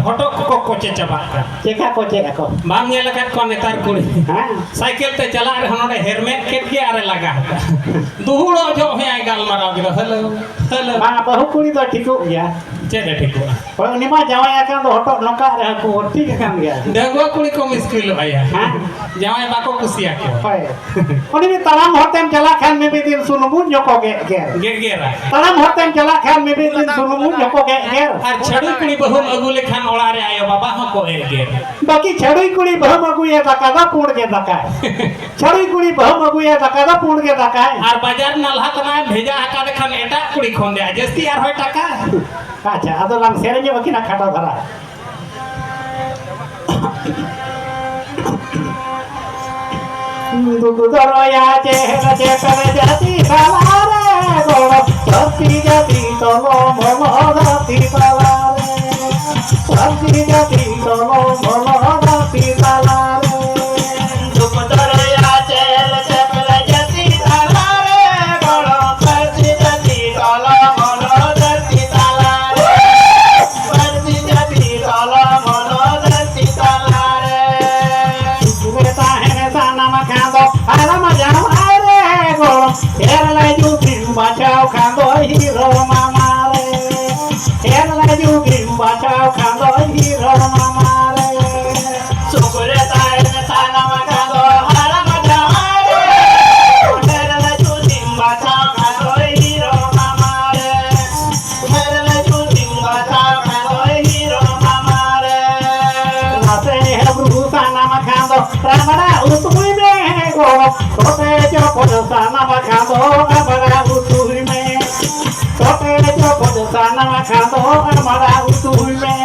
हटक को कोचे चबाका चेका को बाम ये लगा को नेतार कुड़ी साइकिल ते चला रे हनोडे हेलमेट केट के आरे लगा दुहुड़ो जो है आई गाल माराव गिरो हेलो हेलो बा बहु कुड़ी तो ठीको गया चेदे ठीको ओय उनिमा जावाय आकान दो हटक नोका रे को ठीक कान गया डेगो कुड़ी को मुश्किल भैया जावाय बाको कुसिया के होय उनी में तमाम होतेम चला खान में भी दिन सुनमु जको के गेरा तमाम होतेम चला खान में भी दिन सुनमु जको के और छड़ी कुड़ी बहु अगु लेखान ओड़ा रे आयो बाबा ह को गेर बाकी छड़ी कुड़ी बहु अगुए दका पूर्ण के दका छड़ी कुड़ी बहु अगुए दका पूर्ण के दका और बाजार नलहा तना भेजा हका देखान एटा कुड़ी खोन दे जस्ती यार होय टाका अच्छा आदो लाम सेरेंगे बकिना खाटा धरा दुदु दरया चेहरा चेहरा जाती सवारे गोड़ धरती जाती तलो मलो धरती सवारे धरती जाती तलो मलो धरती सवारे दुदु दरया चेहरा चेहरा जाती सवारे गोड़ धरती जाती तलो मलो धरती सवारे धरती जाती तलो मलो धरती सवारे सुरेता है साना मखांदो आला मजानो आरे गोड़ एरला जुगिम बचाओ खांदो हीरो मामा रे एरला जुगिम बचाओ खांदो हीरो मामा रे सुरेता है साना मखांदो आला मजानो आरे एरला जुगिम बचाओ खांदो हीरो मामा रे एरला जुगिम बचाओ खांदो हीरो मामा रे नाते है ब्रूसाना मखांदो रामड़ा उतुई में गोड़ तोते जो पदसाना मखांदो अबड़ा उतुई में तोते जो पदसाना मखांदो अबड़ा उतुई में